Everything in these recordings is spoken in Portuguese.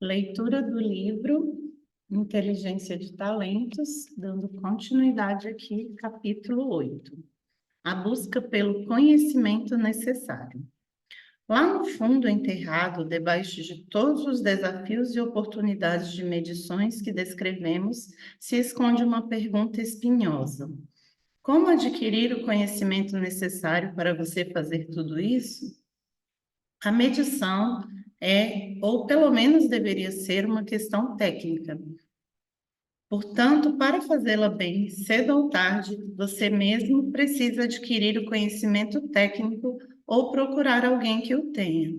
Leitura do livro Inteligência de Talentos, dando continuidade aqui, capítulo 8. A busca pelo conhecimento necessário. Lá no fundo, enterrado, debaixo de todos os desafios e oportunidades de medições que descrevemos, se esconde uma pergunta espinhosa. Como adquirir o conhecimento necessário para você fazer tudo isso? A medição é, ou pelo menos deveria ser, uma questão técnica. Portanto, para fazê-la bem, cedo ou tarde, você mesmo precisa adquirir o conhecimento técnico ou procurar alguém que o tenha.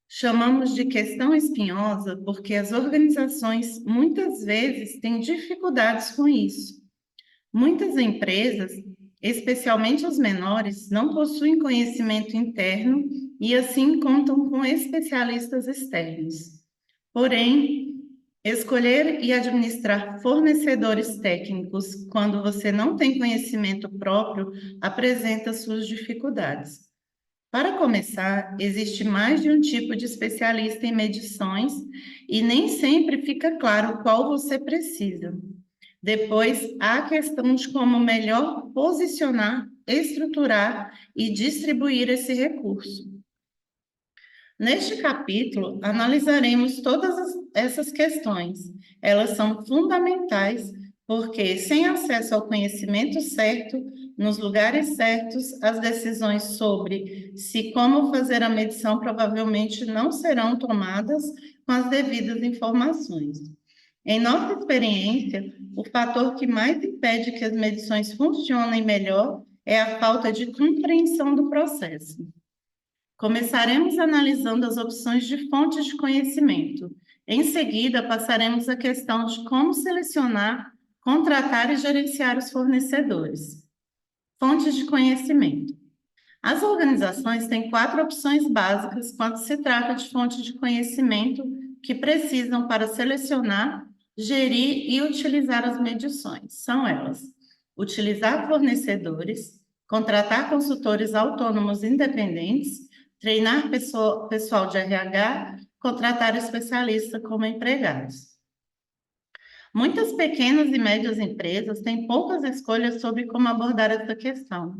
Chamamos de questão espinhosa porque as organizações muitas vezes têm dificuldades com isso. Muitas empresas, especialmente os menores, não possuem conhecimento interno e assim contam com especialistas externos. Porém, escolher e administrar fornecedores técnicos quando você não tem conhecimento próprio apresenta suas dificuldades. Para começar, existe mais de um tipo de especialista em medições e nem sempre fica claro qual você precisa. Depois, há a questão de como melhor posicionar, estruturar e distribuir esse recurso. Neste capítulo, analisaremos essas questões. Elas são fundamentais porque, sem acesso ao conhecimento certo, nos lugares certos, as decisões sobre se como fazer a medição provavelmente não serão tomadas com as devidas informações. Em nossa experiência, o fator que mais impede que as medições funcionem melhor é a falta de compreensão do processo. Começaremos analisando as opções de fontes de conhecimento. Em seguida, passaremos à questão de como selecionar, contratar e gerenciar os fornecedores. Fontes de conhecimento. As organizações têm 4 opções básicas quando se trata de fontes de conhecimento que precisam para selecionar, gerir e utilizar as medições. São elas: utilizar fornecedores, contratar consultores autônomos independentes, treinar pessoal de RH, contratar especialistas como empregados. Muitas pequenas e médias empresas têm poucas escolhas sobre como abordar essa questão.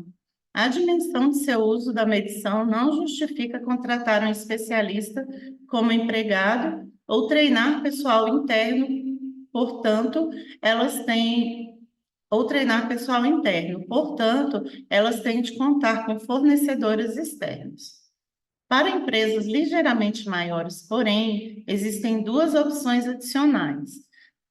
A dimensão de seu uso da medição não justifica contratar um especialista como empregado ou treinar pessoal interno, portanto, elas têm elas têm de contar com fornecedores externos. Para empresas ligeiramente maiores, porém, existem 2 opções adicionais.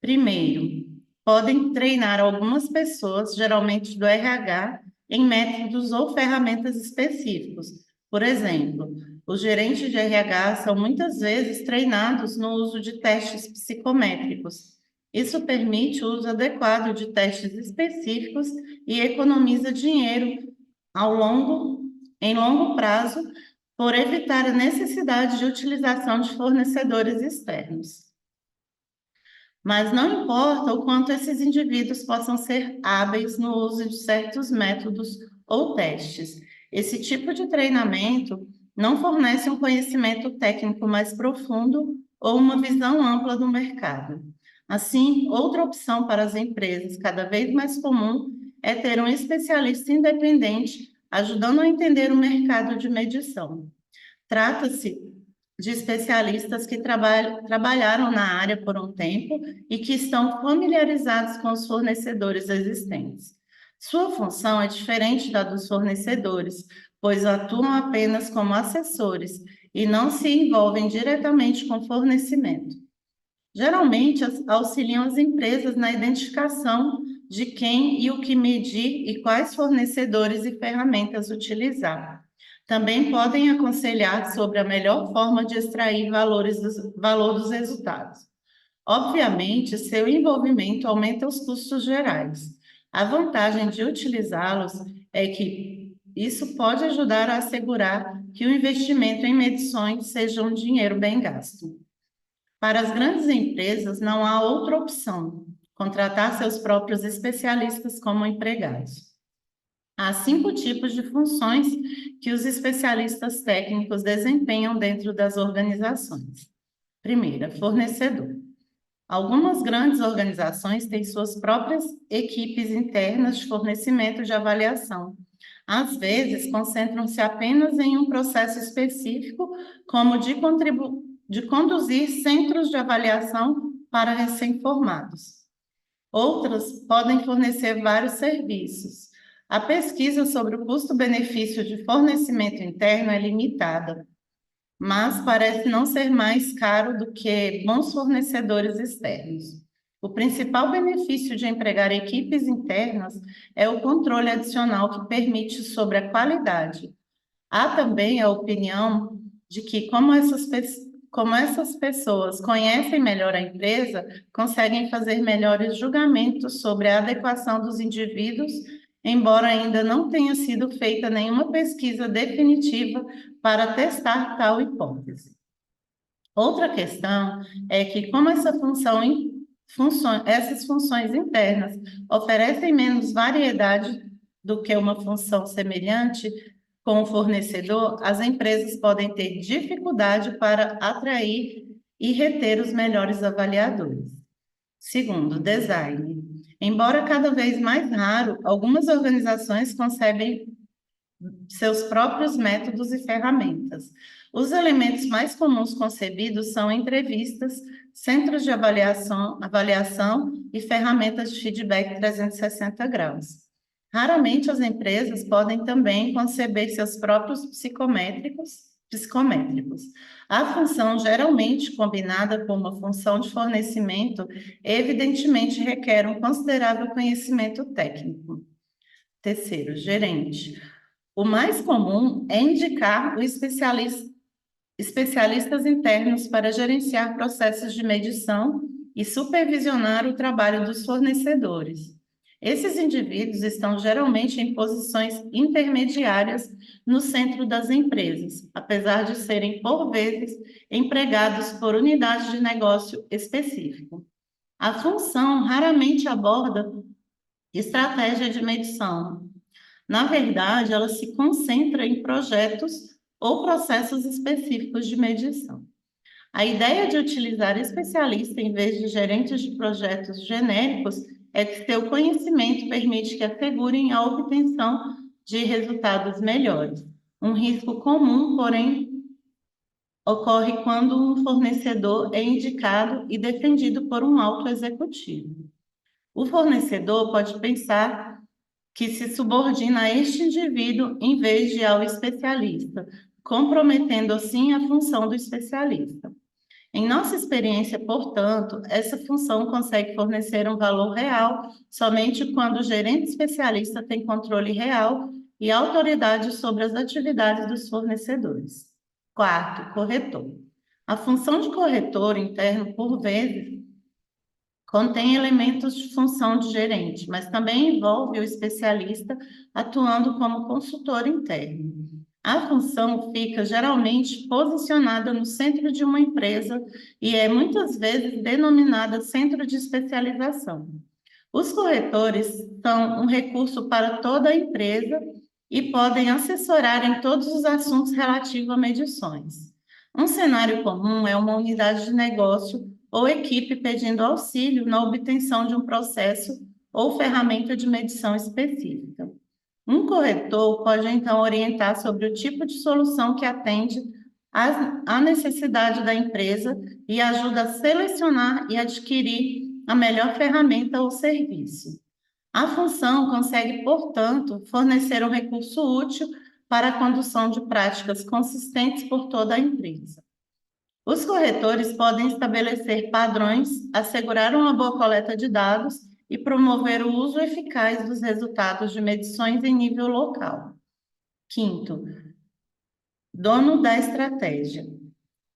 Primeiro, podem treinar algumas pessoas, geralmente do RH, em métodos ou ferramentas específicos. Por exemplo, os gerentes de RH são muitas vezes treinados no uso de testes psicométricos. Isso permite o uso adequado de testes específicos e economiza dinheiro em longo prazo, por evitar a necessidade de utilização de fornecedores externos. Mas não importa o quanto esses indivíduos possam ser hábeis no uso de certos métodos ou testes. Esse tipo de treinamento não fornece um conhecimento técnico mais profundo ou uma visão ampla do mercado. Assim, outra opção para as empresas, cada vez mais comum, é ter um especialista independente ajudando a entender o mercado de medição. Trata-se de especialistas que trabalharam na área por um tempo e que estão familiarizados com os fornecedores existentes. Sua função é diferente da dos fornecedores, pois atuam apenas como assessores e não se envolvem diretamente com fornecimento. Geralmente, auxiliam as empresas na identificação de quem e o que medir e quais fornecedores e ferramentas utilizar. Também podem aconselhar sobre a melhor forma de extrair valor dos resultados. Obviamente, seu envolvimento aumenta os custos gerais. A vantagem de utilizá-los é que isso pode ajudar a assegurar que o investimento em medições seja um dinheiro bem gasto. Para as grandes empresas, não há outra opção: contratar seus próprios especialistas como empregados. Há 5 tipos de funções que os especialistas técnicos desempenham dentro das organizações. Primeira, fornecedor. Algumas grandes organizações têm suas próprias equipes internas de fornecimento de avaliação. Às vezes, concentram-se apenas em um processo específico, como de conduzir centros de avaliação para recém-formados. Outras podem fornecer vários serviços. A pesquisa sobre o custo-benefício de fornecimento interno é limitada, mas parece não ser mais caro do que bons fornecedores externos. O principal benefício de empregar equipes internas é o controle adicional que permite sobre a qualidade. Há também a opinião de que, como essas pessoas conhecem melhor a empresa, conseguem fazer melhores julgamentos sobre a adequação dos indivíduos, embora ainda não tenha sido feita nenhuma pesquisa definitiva para testar tal hipótese. Outra questão é que, como essas funções internas oferecem menos variedade do que uma função semelhante com o fornecedor, as empresas podem ter dificuldade para atrair e reter os melhores avaliadores. Segundo, design. Embora cada vez mais raro, algumas organizações concebem seus próprios métodos e ferramentas. Os elementos mais comuns concebidos são entrevistas, centros de avaliação e ferramentas de feedback 360 graus. Raramente as empresas podem também conceber seus próprios psicométricos. A função, geralmente combinada com uma função de fornecimento, evidentemente requer um considerável conhecimento técnico. Terceiro, gerente. O mais comum é indicar o especialistas internos para gerenciar processos de medição e supervisionar o trabalho dos fornecedores. Esses indivíduos estão geralmente em posições intermediárias no centro das empresas, apesar de serem, por vezes, empregados por unidades de negócio específico. A função raramente aborda estratégia de medição. Na verdade, ela se concentra em projetos ou processos específicos de medição. A ideia de utilizar especialista em vez de gerentes de projetos genéricos é que seu conhecimento permite que assegurem a obtenção de resultados melhores. Um risco comum, porém, ocorre quando um fornecedor é indicado e defendido por um alto executivo. O fornecedor pode pensar que se subordina a este indivíduo em vez de ao especialista, comprometendo assim a função do especialista. Em nossa experiência, portanto, essa função consegue fornecer um valor real somente quando o gerente especialista tem controle real e autoridade sobre as atividades dos fornecedores. Quarto, corretor. A função de corretor interno, por vezes, contém elementos de função de gerente, mas também envolve o especialista atuando como consultor interno. A função fica geralmente posicionada no centro de uma empresa e é muitas vezes denominada centro de especialização. Os corretores são um recurso para toda a empresa e podem assessorar em todos os assuntos relativos a medições. Um cenário comum é uma unidade de negócio ou equipe pedindo auxílio na obtenção de um processo ou ferramenta de medição específica. Um corretor pode, então, orientar sobre o tipo de solução que atende à necessidade da empresa e ajuda a selecionar e adquirir a melhor ferramenta ou serviço. A função consegue, portanto, fornecer um recurso útil para a condução de práticas consistentes por toda a empresa. Os corretores podem estabelecer padrões, assegurar uma boa coleta de dados e promover o uso eficaz dos resultados de medições em nível local. Quinto, dono da estratégia.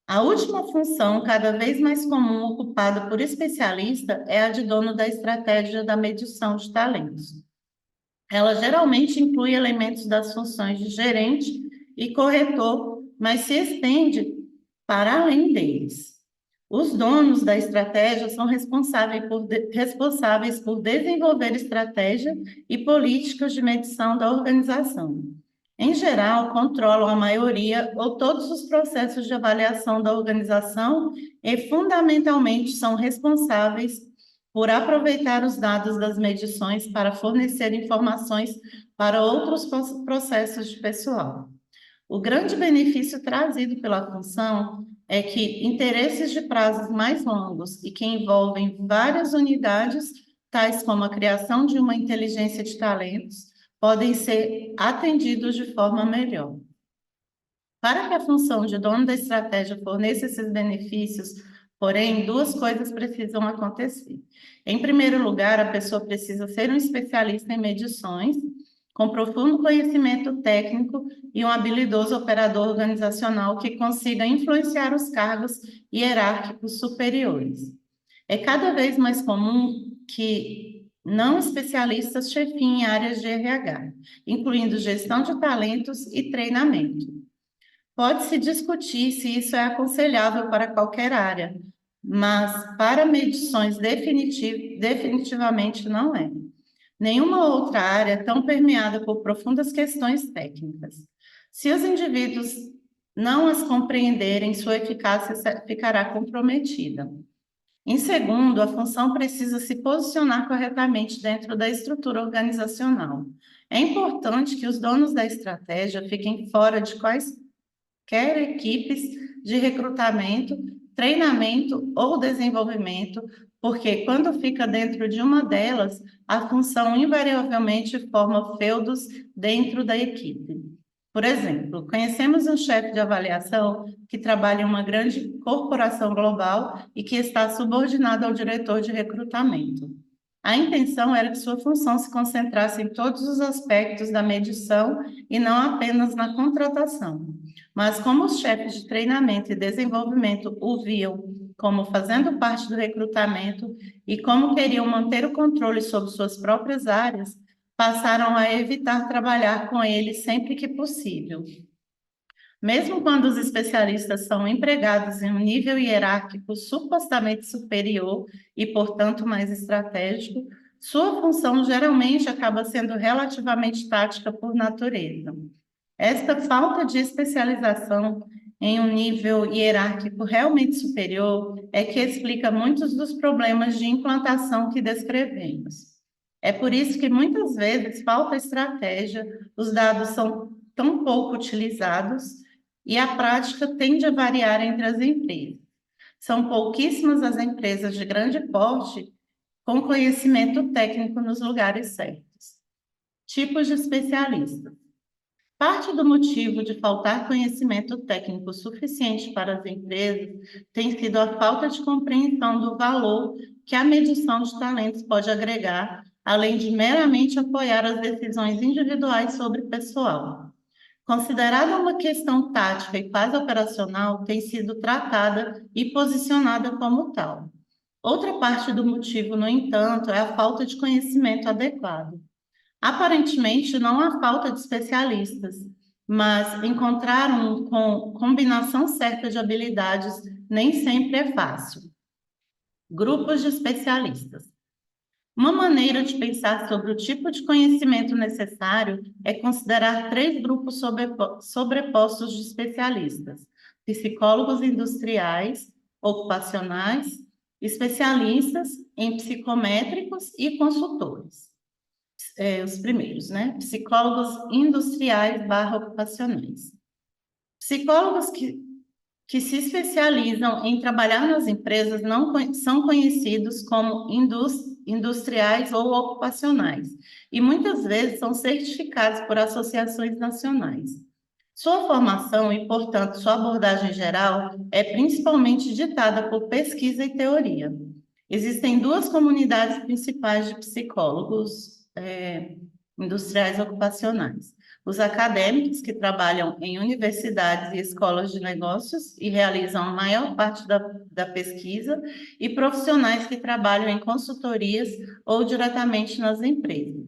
A última função, cada vez mais comum ocupada por especialista, é a de dono da estratégia da medição de talentos. Ela geralmente inclui elementos das funções de gerente e corretor, mas se estende para além deles. Os donos da estratégia são responsáveis por desenvolver estratégia e políticas de medição da organização. Em geral, controlam a maioria ou todos os processos de avaliação da organização e, fundamentalmente, são responsáveis por aproveitar os dados das medições para fornecer informações para outros processos de pessoal. O grande benefício trazido pela função é que interesses de prazos mais longos e que envolvem várias unidades, tais como a criação de uma inteligência de talentos, podem ser atendidos de forma melhor. Para que a função de dono da estratégia forneça esses benefícios, porém, duas coisas precisam acontecer. Em primeiro lugar, a pessoa precisa ser um especialista em medições, com profundo conhecimento técnico e um habilidoso operador organizacional que consiga influenciar os cargos hierárquicos superiores. É cada vez mais comum que não especialistas chefiem áreas de RH, incluindo gestão de talentos e treinamento. Pode-se discutir se isso é aconselhável para qualquer área, mas para medições definitivamente não é. Nenhuma outra área é tão permeada por profundas questões técnicas. Se os indivíduos não as compreenderem, sua eficácia ficará comprometida. Em segundo, a função precisa se posicionar corretamente dentro da estrutura organizacional. É importante que os donos da estratégia fiquem fora de quaisquer equipes de recrutamento, treinamento ou desenvolvimento, porque quando fica dentro de uma delas, a função invariavelmente forma feudos dentro da equipe. Por exemplo, conhecemos um chefe de avaliação que trabalha em uma grande corporação global e que está subordinado ao diretor de recrutamento. A intenção era que sua função se concentrasse em todos os aspectos da medição e não apenas na contratação. Mas como os chefes de treinamento e desenvolvimento o viam como fazendo parte do recrutamento e como queriam manter o controle sobre suas próprias áreas, passaram a evitar trabalhar com ele sempre que possível. Mesmo quando os especialistas são empregados em um nível hierárquico supostamente superior e, portanto, mais estratégico, sua função geralmente acaba sendo relativamente tática por natureza. Esta falta de especialização em um nível hierárquico realmente superior é que explica muitos dos problemas de implantação que descrevemos. É por isso que muitas vezes falta estratégia, os dados são tão pouco utilizados e a prática tende a variar entre as empresas. São pouquíssimas as empresas de grande porte com conhecimento técnico nos lugares certos. Tipos de especialistas. Parte do motivo de faltar conhecimento técnico suficiente para as empresas tem sido a falta de compreensão do valor que a medição de talentos pode agregar, além de meramente apoiar as decisões individuais sobre o pessoal. Considerada uma questão tática e quase operacional, tem sido tratada e posicionada como tal. Outra parte do motivo, no entanto, é a falta de conhecimento adequado. Aparentemente, não há falta de especialistas, mas encontrar um com combinação certa de habilidades nem sempre é fácil. Grupos de especialistas. Uma maneira de pensar sobre o tipo de conhecimento necessário é considerar três grupos sobrepostos de especialistas: psicólogos industriais, ocupacionais, especialistas em psicométricos e consultores. Os primeiros, né? Psicólogos industriais / ocupacionais. Psicólogos que se especializam em trabalhar nas empresas não são conhecidos como industriais ou ocupacionais e muitas vezes são certificados por associações nacionais. Sua formação e, portanto, sua abordagem geral é principalmente ditada por pesquisa e teoria. Existem duas comunidades principais de psicólogos industriais ocupacionais. Os acadêmicos, que trabalham em universidades e escolas de negócios e realizam a maior parte da pesquisa, e profissionais que trabalham em consultorias ou diretamente nas empresas.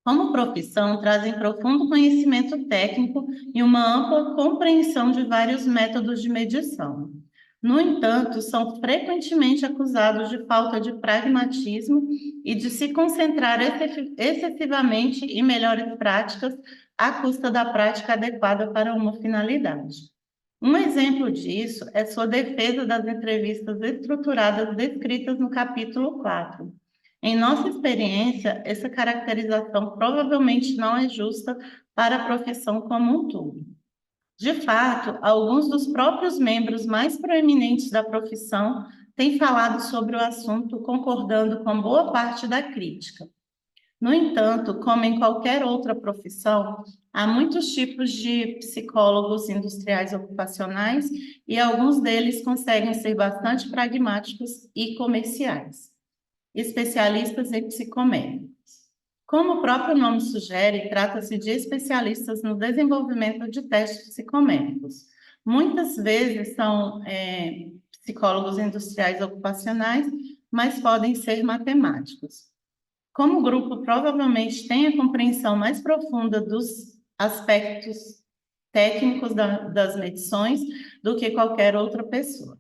Como profissão, trazem profundo conhecimento técnico e uma ampla compreensão de vários métodos de medição. No entanto, são frequentemente acusados de falta de pragmatismo e de se concentrar excessivamente em melhores práticas à custa da prática adequada para uma finalidade. Um exemplo disso é sua defesa das entrevistas estruturadas descritas no capítulo 4. Em nossa experiência, essa caracterização provavelmente não é justa para a profissão como um todo. De fato, alguns dos próprios membros mais proeminentes da profissão têm falado sobre o assunto, concordando com boa parte da crítica. No entanto, como em qualquer outra profissão, há muitos tipos de psicólogos industriais ocupacionais e alguns deles conseguem ser bastante pragmáticos e comerciais, especialistas em psicométricos. Como o próprio nome sugere, trata-se de especialistas no desenvolvimento de testes psicométricos. Muitas vezes são psicólogos industriais ocupacionais, mas podem ser matemáticos. Como o grupo provavelmente tem a compreensão mais profunda dos aspectos técnicos das medições do que qualquer outra pessoa.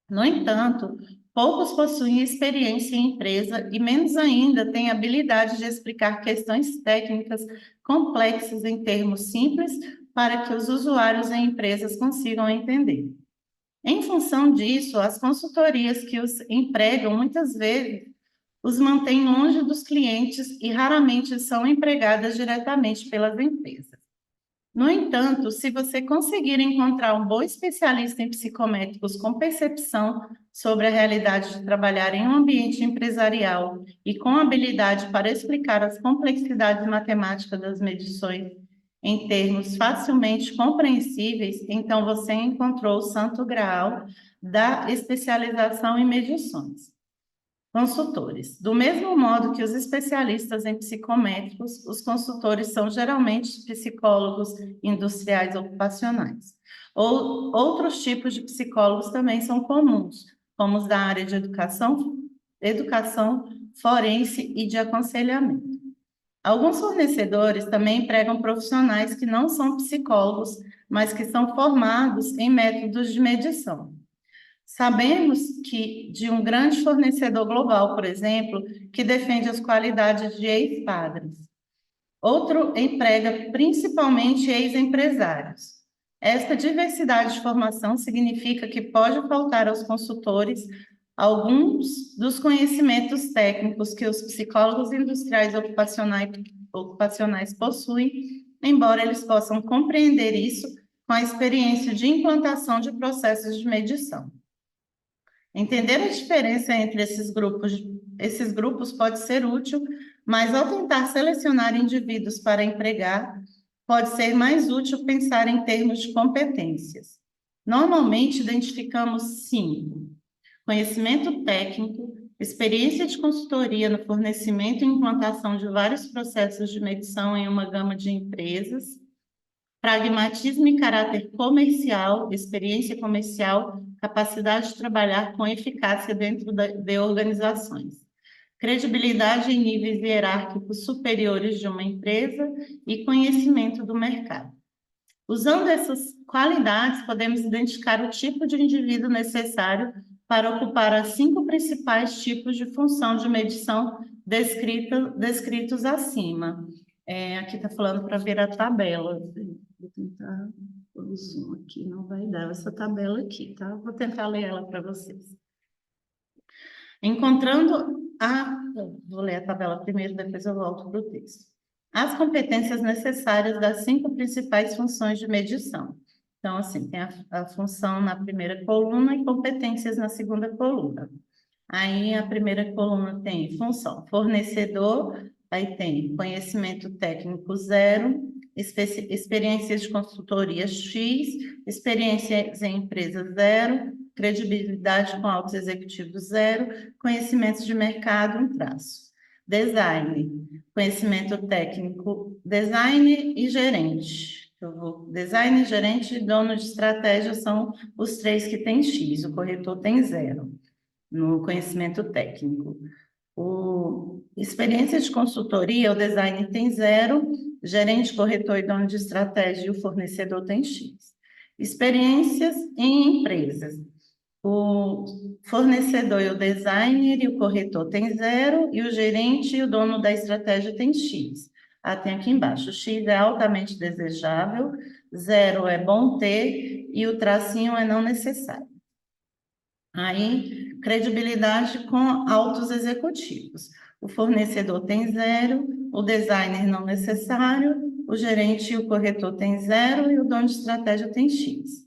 No entanto, poucos possuem experiência em empresa e menos ainda têm habilidade de explicar questões técnicas complexas em termos simples para que os usuários em empresas consigam entender. Em função disso, as consultorias que os empregam muitas vezes os mantêm longe dos clientes e raramente são empregadas diretamente pelas empresas. No entanto, se você conseguir encontrar um bom especialista em psicométricos com percepção sobre a realidade de trabalhar em um ambiente empresarial e com habilidade para explicar as complexidades matemáticas das medições em termos facilmente compreensíveis, então você encontrou o santo graal da especialização em medições. Consultores. Do mesmo modo que os especialistas em psicométricos, os consultores são geralmente psicólogos industriais ocupacionais. Outros tipos de psicólogos também são comuns, como os da área de educação forense e de aconselhamento. Alguns fornecedores também empregam profissionais que não são psicólogos, mas que são formados em métodos de medição. Sabemos que de um grande fornecedor global, por exemplo, que defende as qualidades de ex-padres. Outro emprega principalmente ex-empresários. Esta diversidade de formação significa que pode faltar aos consultores alguns dos conhecimentos técnicos que os psicólogos industriais ocupacionais possuem, embora eles possam compreender isso com a experiência de implantação de processos de medição. Entender a diferença entre esses grupos pode ser útil, mas ao tentar selecionar indivíduos para empregar, pode ser mais útil pensar em termos de competências. Normalmente, identificamos 5: conhecimento técnico, experiência de consultoria no fornecimento e implantação de vários processos de medição em uma gama de empresas, pragmatismo e caráter comercial, experiência comercial, capacidade de trabalhar com eficácia dentro de organizações, credibilidade em níveis hierárquicos superiores de uma empresa e conhecimento do mercado. Usando essas qualidades, podemos identificar o tipo de indivíduo necessário para ocupar os 5 principais tipos de função de medição descritos acima. Aqui está falando para ver a tabela. Vou tentar pôr o zoom aqui, não vai dar essa tabela aqui, tá? Vou tentar ler ela para vocês. Vou ler a tabela primeiro, depois eu volto para o texto. As competências necessárias das 5 principais funções de medição. Então, assim, tem a função na primeira coluna e competências na segunda coluna. Aí, a primeira coluna tem função fornecedor, aí tem conhecimento técnico 0, experiências de consultoria X, experiências em empresa 0, credibilidade com altos executivos 0, conhecimentos de mercado 1 traço. Design, conhecimento técnico, design e gerente. Design, gerente e dono de estratégia são os 3 que têm X, o corretor tem 0 no conhecimento técnico. Experiência de consultoria, o design tem 0, gerente, corretor e dono de estratégia e o fornecedor tem X. Experiências em empresas. O fornecedor e o designer e o corretor tem 0, e o gerente e o dono da estratégia tem X. tem aqui embaixo. X é altamente desejável, 0 é bom ter e o tracinho é não necessário. Aí, credibilidade com altos executivos. O fornecedor tem 0, o designer não necessário, o gerente e o corretor tem 0 e o dono de estratégia tem X.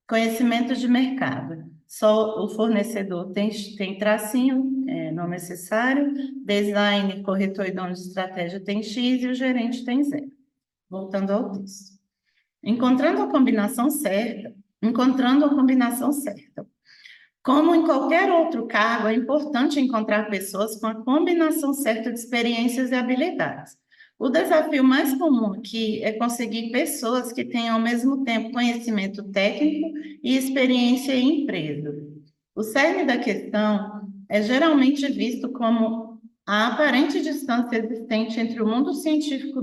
Conhecimento de mercado. Só o fornecedor tem tracinho, não necessário, design, corretor e dono de estratégia tem X e o gerente tem 0. Voltando ao texto. Encontrando a combinação certa. Como em qualquer outro cargo, é importante encontrar pessoas com a combinação certa de experiências e habilidades. O desafio mais comum aqui é conseguir pessoas que tenham ao mesmo tempo conhecimento técnico e experiência em empresa. O cerne da questão é geralmente visto como a aparente distância existente entre o mundo científico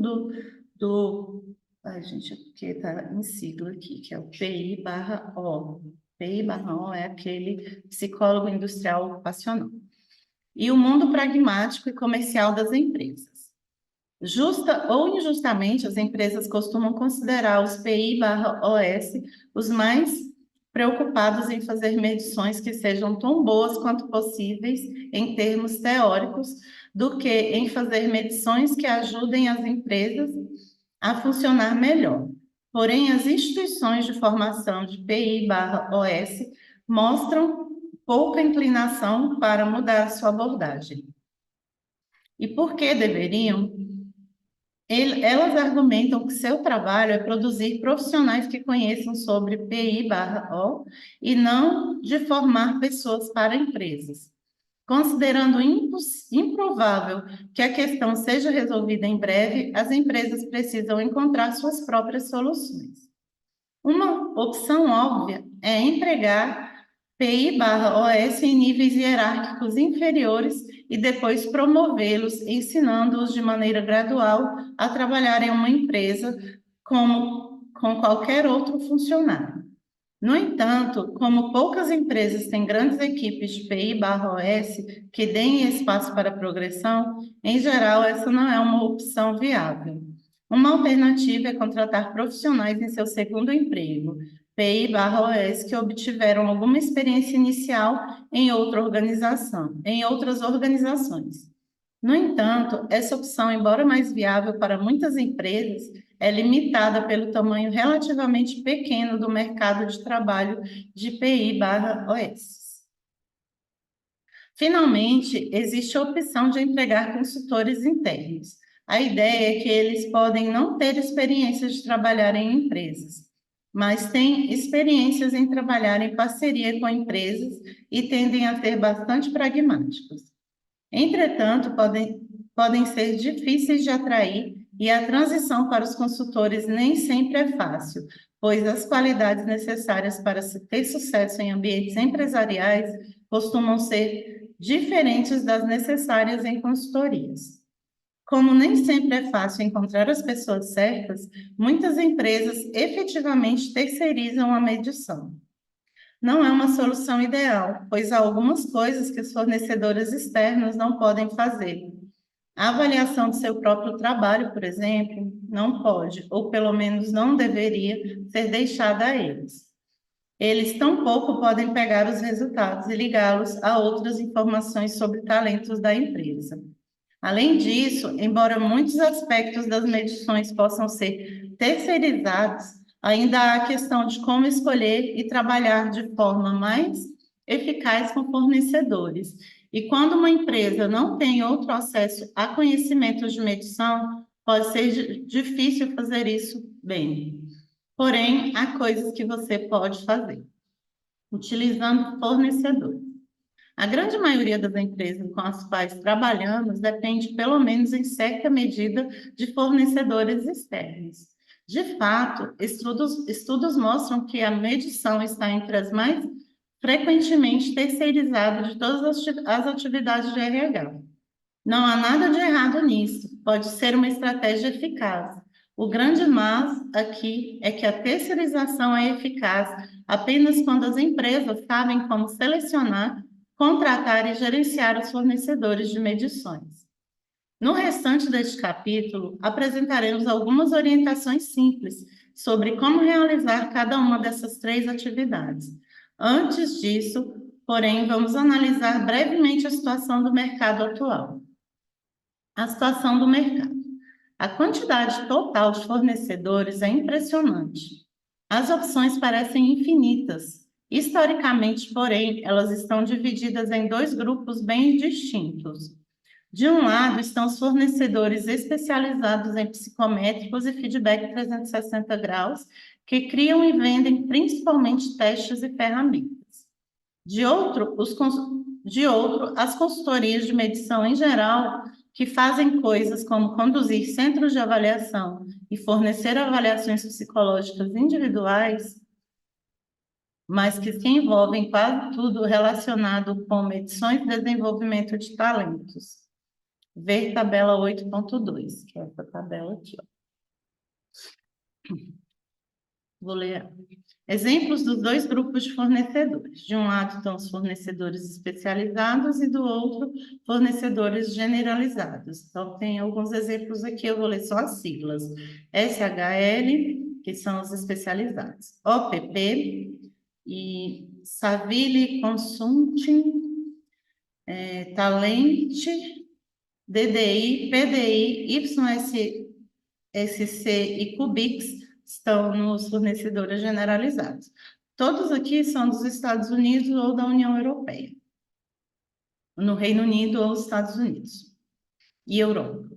ai, gente, é porque está em sigla aqui, que é o PI/O. PI/O é aquele psicólogo industrial ocupacional. E o mundo pragmático e comercial das empresas. Justa ou injustamente, as empresas costumam considerar os PI/OS os mais preocupados em fazer medições que sejam tão boas quanto possíveis em termos teóricos, do que em fazer medições que ajudem as empresas a funcionar melhor. Porém, as instituições de formação de PI/OS mostram pouca inclinação para mudar sua abordagem. E por que deveriam? Elas argumentam que seu trabalho é produzir profissionais que conheçam sobre PI/O e não de formar pessoas para empresas. Considerando improvável que a questão seja resolvida em breve, as empresas precisam encontrar suas próprias soluções. Uma opção óbvia é empregar PI/OS em níveis hierárquicos inferiores e depois promovê-los, ensinando-os de maneira gradual a trabalhar em uma empresa como com qualquer outro funcionário. No entanto, como poucas empresas têm grandes equipes de PI/OS que deem espaço para progressão, em geral, essa não é uma opção viável. Uma alternativa é contratar profissionais em seu segundo emprego, PI/OS, que obtiveram alguma experiência inicial em outras organizações. No entanto, essa opção, embora mais viável para muitas empresas, é limitada pelo tamanho relativamente pequeno do mercado de trabalho de PI/OS. Finalmente, existe a opção de empregar consultores internos. A ideia é que eles podem não ter experiência de trabalhar em empresas, mas têm experiências em trabalhar em parceria com empresas e tendem a ser bastante pragmáticos. Entretanto, podem ser difíceis de atrair e a transição para os consultores nem sempre é fácil, pois as qualidades necessárias para se ter sucesso em ambientes empresariais costumam ser diferentes das necessárias em consultorias. Como nem sempre é fácil encontrar as pessoas certas, muitas empresas efetivamente terceirizam a medição. Não é uma solução ideal, pois há algumas coisas que os fornecedores externos não podem fazer. A avaliação do seu próprio trabalho, por exemplo, não pode, ou pelo menos não deveria, ser deixada a eles. Eles tampouco podem pegar os resultados e ligá-los a outras informações sobre talentos da empresa. Além disso, embora muitos aspectos das medições possam ser terceirizados, ainda há a questão de como escolher e trabalhar de forma mais eficaz com fornecedores. E quando uma empresa não tem outro acesso a conhecimentos de medição, pode ser difícil fazer isso bem. Porém, há coisas que você pode fazer, utilizando fornecedores. A grande maioria das empresas com as quais trabalhamos depende, pelo menos em certa medida, de fornecedores externos. De fato, estudos mostram que a medição está entre as mais frequentemente terceirizadas de todas as atividades de RH. Não há nada de errado nisso, pode ser uma estratégia eficaz. O grande mas aqui é que a terceirização é eficaz apenas quando as empresas sabem como selecionar, contratar e gerenciar os fornecedores de medições. No restante deste capítulo, apresentaremos algumas orientações simples sobre como realizar cada uma dessas 3 atividades. Antes disso, porém, vamos analisar brevemente a situação do mercado atual. A situação do mercado. A quantidade total de fornecedores é impressionante. As opções parecem infinitas. Historicamente, porém, elas estão divididas em 2 grupos bem distintos. De um lado, estão os fornecedores especializados em psicométricos e feedback 360 graus, que criam e vendem principalmente testes e ferramentas. De outro, as consultorias de medição em geral, que fazem coisas como conduzir centros de avaliação e fornecer avaliações psicológicas individuais, mas que se envolvem quase tudo relacionado com medições e desenvolvimento de talentos. Ver tabela 8.2, que é essa tabela aqui, ó. Vou ler. Exemplos dos 2 grupos de fornecedores. De um lado estão os fornecedores especializados e do outro, fornecedores generalizados. Então, tem alguns exemplos aqui, eu vou ler só as siglas. SHL, que são os especializados. OPP e Saville Consulting, Talent, DDI, PDI, YSC e Cubix estão nos fornecedores generalizados. Todos aqui são dos Estados Unidos ou da União Europeia, no Reino Unido ou Estados Unidos e Europa.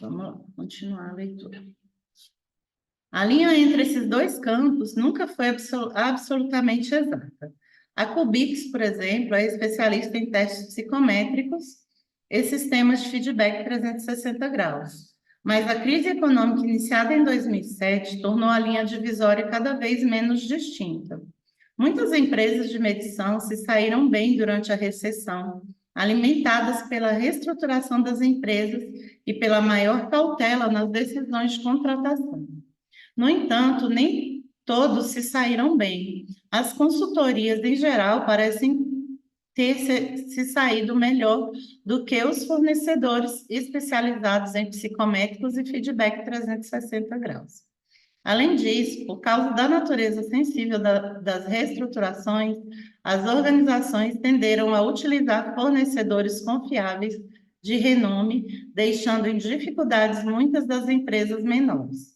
Vamos lá, continuar a leitura. A linha entre esses 2 campos nunca foi absolutamente exata. A Cubix, por exemplo, é especialista em testes psicométricos e sistemas de feedback 360 graus. Mas a crise econômica iniciada em 2007 tornou a linha divisória cada vez menos distinta. Muitas empresas de medição se saíram bem durante a recessão, alimentadas pela reestruturação das empresas e pela maior cautela nas decisões de contratação. No entanto, nem todos se saíram bem. As consultorias, em geral, parecem ter se saído melhor do que os fornecedores especializados em psicométricos e feedback 360 graus. Além disso, por causa da natureza sensível das reestruturações, as organizações tenderam a utilizar fornecedores confiáveis de renome, deixando em dificuldades muitas das empresas menores.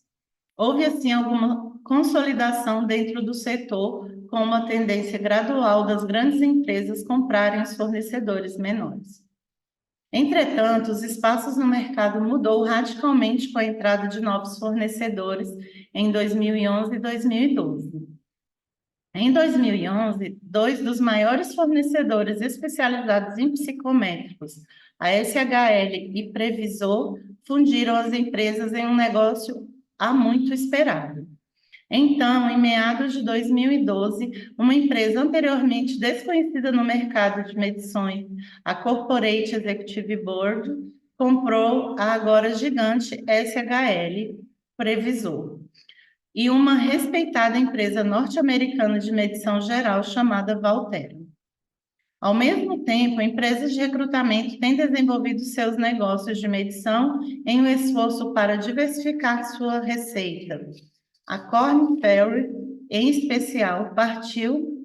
Houve, assim, alguma consolidação dentro do setor, com uma tendência gradual das grandes empresas comprarem os fornecedores menores. Entretanto, os espaços no mercado mudou radicalmente com a entrada de novos fornecedores em 2011 e 2012. Em 2011, 2 dos maiores fornecedores especializados em psicométricos, a SHL e Previsor, fundiram as empresas em um negócio há muito esperado. Então, em meados de 2012, uma empresa anteriormente desconhecida no mercado de medições, a Corporate Executive Board, comprou a agora gigante SHL Previsor e uma respeitada empresa norte-americana de medição geral chamada Valtera. Ao mesmo tempo, empresas de recrutamento têm desenvolvido seus negócios de medição em um esforço para diversificar sua receita. A Korn Ferry, em especial, partiu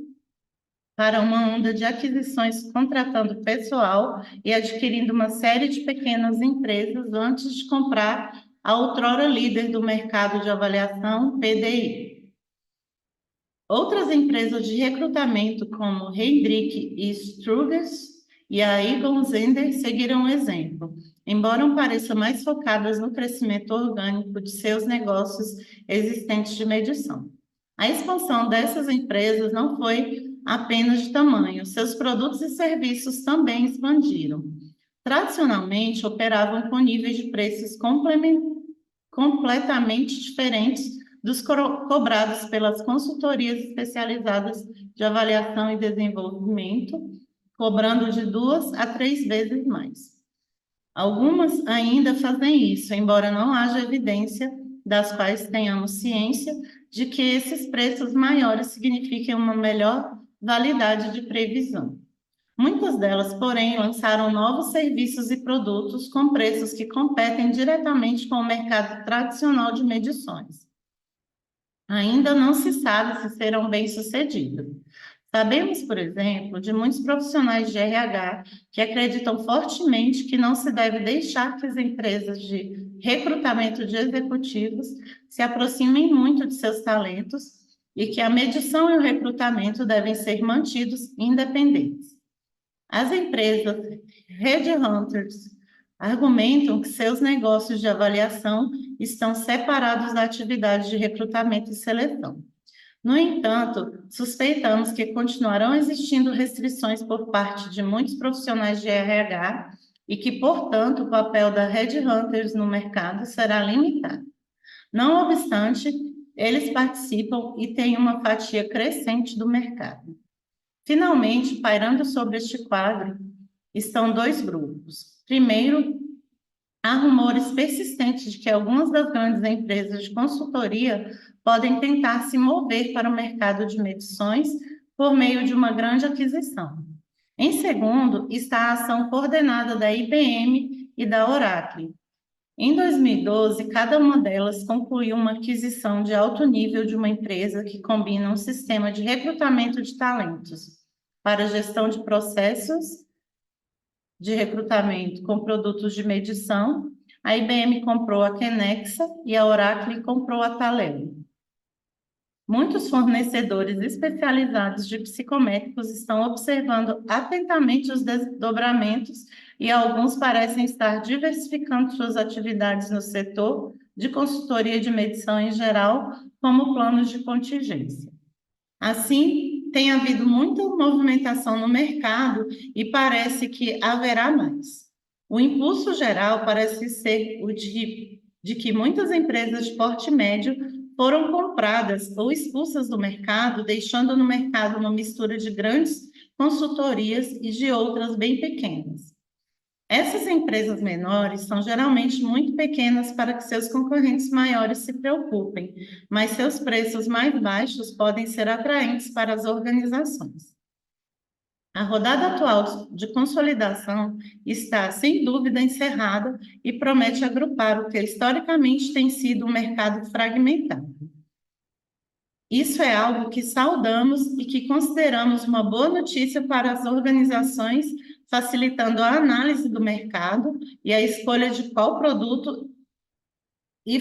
para uma onda de aquisições contratando pessoal e adquirindo uma série de pequenas empresas antes de comprar a outrora líder do mercado de avaliação, PDI. Outras empresas de recrutamento, como Hendrick e Strugers e a Egon Zehnder, seguiram o exemplo, embora pareçam mais focadas no crescimento orgânico de seus negócios existentes de medição. A expansão dessas empresas não foi apenas de tamanho, seus produtos e serviços também expandiram. Tradicionalmente, operavam com níveis de preços completamente diferentes dos cobrados pelas consultorias especializadas de avaliação e desenvolvimento, cobrando de 2 a 3 vezes mais. Algumas ainda fazem isso, embora não haja evidência das quais tenhamos ciência de que esses preços maiores signifiquem uma melhor validade de previsão. Muitas delas, porém, lançaram novos serviços e produtos com preços que competem diretamente com o mercado tradicional de medições. Ainda não se sabe se serão bem-sucedidos. Sabemos, por exemplo, de muitos profissionais de RH que acreditam fortemente que não se deve deixar que as empresas de recrutamento de executivos se aproximem muito de seus talentos e que a medição e o recrutamento devem ser mantidos independentes. As empresas headhunters argumentam que seus negócios de avaliação estão separados da atividade de recrutamento e seleção. No entanto, suspeitamos que continuarão existindo restrições por parte de muitos profissionais de RH e que, portanto, o papel da headhunters no mercado será limitado. Não obstante, eles participam e têm uma fatia crescente do mercado. Finalmente, pairando sobre este quadro, estão dois grupos. Primeiro, há rumores persistentes de que algumas das grandes empresas de consultoria podem tentar se mover para o mercado de medições por meio de uma grande aquisição. Em segundo, está a ação coordenada da IBM e da Oracle. Em 2012, cada uma delas concluiu uma aquisição de alto nível de uma empresa que combina um sistema de recrutamento de talentos para gestão de processos de recrutamento com produtos de medição. A IBM comprou a Kenexa e a Oracle comprou a Taleo. Muitos fornecedores especializados de psicométricos estão observando atentamente os desdobramentos e alguns parecem estar diversificando suas atividades no setor de consultoria de medição em geral, como planos de contingência. Assim, tem havido muita movimentação no mercado e parece que haverá mais. O impulso geral parece ser o de que muitas empresas de porte médio foram compradas ou expulsas do mercado, deixando no mercado uma mistura de grandes consultorias e de outras bem pequenas. Essas empresas menores são geralmente muito pequenas para que seus concorrentes maiores se preocupem, mas seus preços mais baixos podem ser atraentes para as organizações. A rodada atual de consolidação está, sem dúvida, encerrada e promete agrupar o que historicamente tem sido um mercado fragmentado. Isso é algo que saudamos e que consideramos uma boa notícia para as organizações, facilitando a análise do mercado e a escolha de qual produto e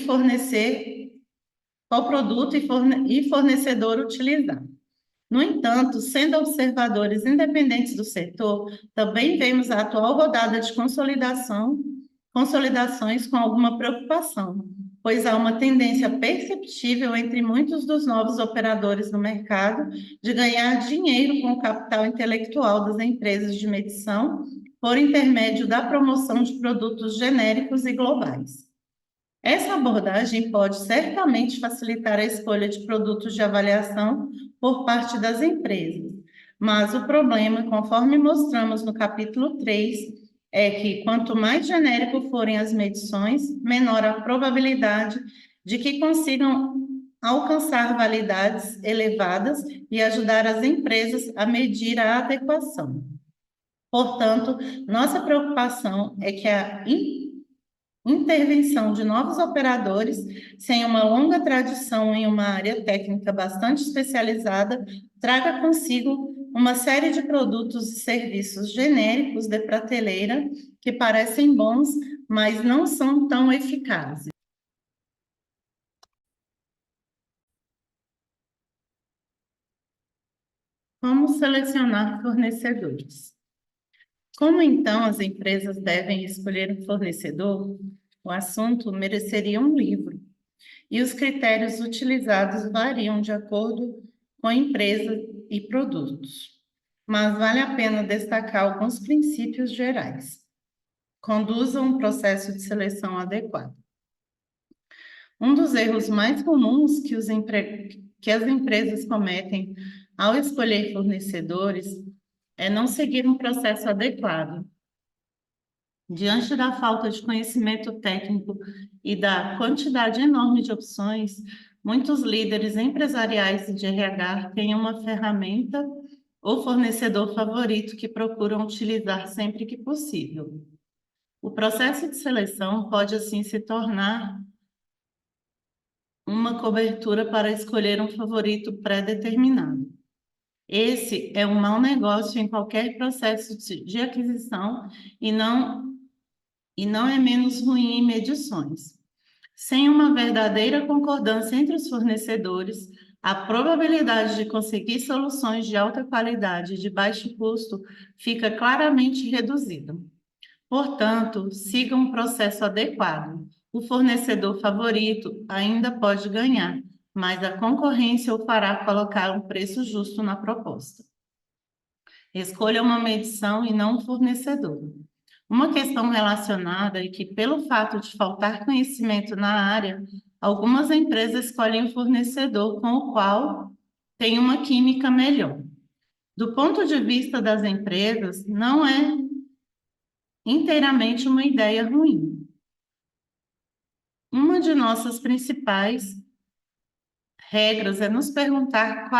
fornecedor utilizar. No entanto, sendo observadores independentes do setor, também vemos a atual rodada de consolidações com alguma preocupação, pois há uma tendência perceptível entre muitos dos novos operadores no mercado de ganhar dinheiro com o capital intelectual das empresas de medição por intermédio da promoção de produtos genéricos e globais. Essa abordagem pode certamente facilitar a escolha de produtos de avaliação por parte das empresas, mas o problema, conforme mostramos no capítulo 3, é que quanto mais genérico forem as medições, menor a probabilidade de que consigam alcançar validades elevadas e ajudar as empresas a medir a adequação. Portanto, nossa preocupação é que a intervenção de novos operadores, sem uma longa tradição em uma área técnica bastante especializada, traga consigo uma série de produtos e serviços genéricos de prateleira que parecem bons, mas não são tão eficazes. Como selecionar fornecedores? Como então as empresas devem escolher um fornecedor? O assunto mereceria um livro, e os critérios utilizados variam de acordo com a empresa e produtos. Mas vale a pena destacar alguns princípios gerais. Conduzam um processo de seleção adequado. Um dos erros mais comuns que as empresas cometem ao escolher fornecedores é não seguir um processo adequado. Diante da falta de conhecimento técnico e da quantidade enorme de opções, muitos líderes empresariais de RH têm uma ferramenta ou fornecedor favorito que procuram utilizar sempre que possível. O processo de seleção pode, assim, se tornar uma cobertura para escolher um favorito pré-determinado. Esse é um mau negócio em qualquer processo de aquisição e não é menos ruim em medições. Sem uma verdadeira concordância entre os fornecedores, a probabilidade de conseguir soluções de alta qualidade e de baixo custo fica claramente reduzida. Portanto, siga um processo adequado. O fornecedor favorito ainda pode ganhar, mas a concorrência o fará colocar um preço justo na proposta. Escolha uma medição e não um fornecedor. Uma questão relacionada é que, pelo fato de faltar conhecimento na área, algumas empresas escolhem um fornecedor com o qual tem uma química melhor. Do ponto de vista das empresas, não é inteiramente uma ideia ruim. Uma de nossas principais regras é nos perguntar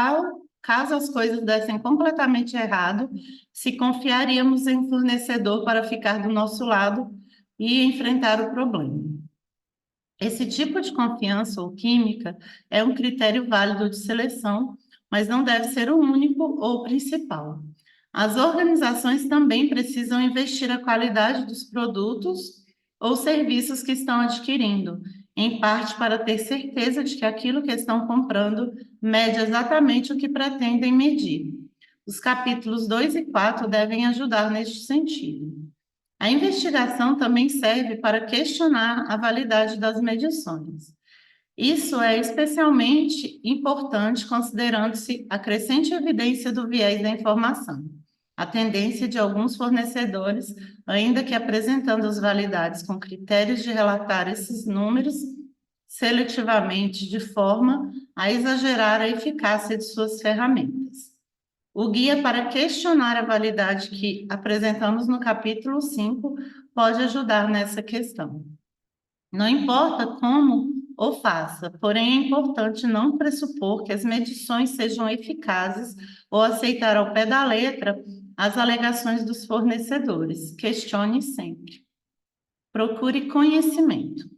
caso as coisas dessem completamente errado, se confiaríamos em um fornecedor para ficar do nosso lado e enfrentar o problema. Esse tipo de confiança ou química é um critério válido de seleção, mas não deve ser o único ou principal. As organizações também precisam investir a qualidade dos produtos ou serviços que estão adquirindo, em parte para ter certeza de que aquilo que estão comprando mede exatamente o que pretendem medir. Os capítulos 2 e 4 devem ajudar neste sentido. A investigação também serve para questionar a validade das medições. Isso é especialmente importante considerando-se a crescente evidência do viés da informação, a tendência de alguns fornecedores, ainda que apresentando as validades com critérios de relatar esses números seletivamente, de forma a exagerar a eficácia de suas ferramentas. O guia para questionar a validade que apresentamos no capítulo 5 pode ajudar nessa questão. Não importa como ou faça, porém é importante não pressupor que as medições sejam eficazes ou aceitar ao pé da letra as alegações dos fornecedores. Questione sempre. Procure conhecimento.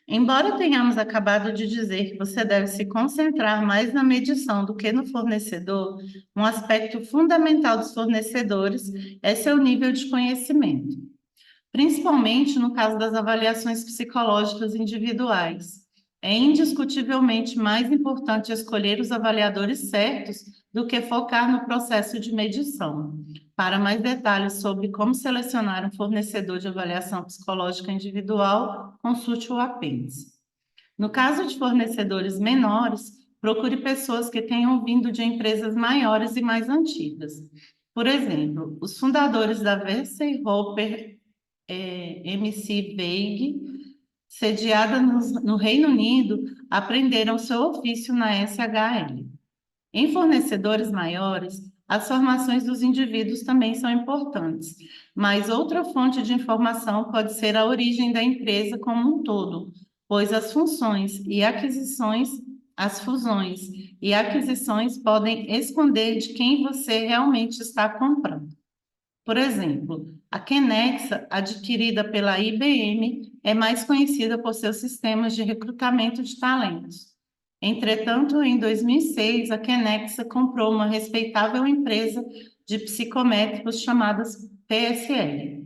Embora tenhamos acabado de dizer que você deve se concentrar mais na medição do que no fornecedor, um aspecto fundamental dos fornecedores é seu nível de conhecimento, principalmente no caso das avaliações psicológicas individuais. É indiscutivelmente mais importante escolher os avaliadores certos do que focar no processo de medição. Para mais detalhes sobre como selecionar um fornecedor de avaliação psicológica individual, consulte o apêndice. No caso de fornecedores menores, procure pessoas que tenham vindo de empresas maiores e mais antigas. Por exemplo, os fundadores da Vesey Roper MC Veig, sediada no Reino Unido, aprenderam seu ofício na SHL. Em fornecedores maiores, as formações dos indivíduos também são importantes, mas outra fonte de informação pode ser a origem da empresa como um todo, pois as fusões e aquisições podem esconder de quem você realmente está comprando. Por exemplo, a Kenexa, adquirida pela IBM, é mais conhecida por seus sistemas de recrutamento de talentos. Entretanto, em 2006, a Kenexa comprou uma respeitável empresa de psicométricos chamada PSL.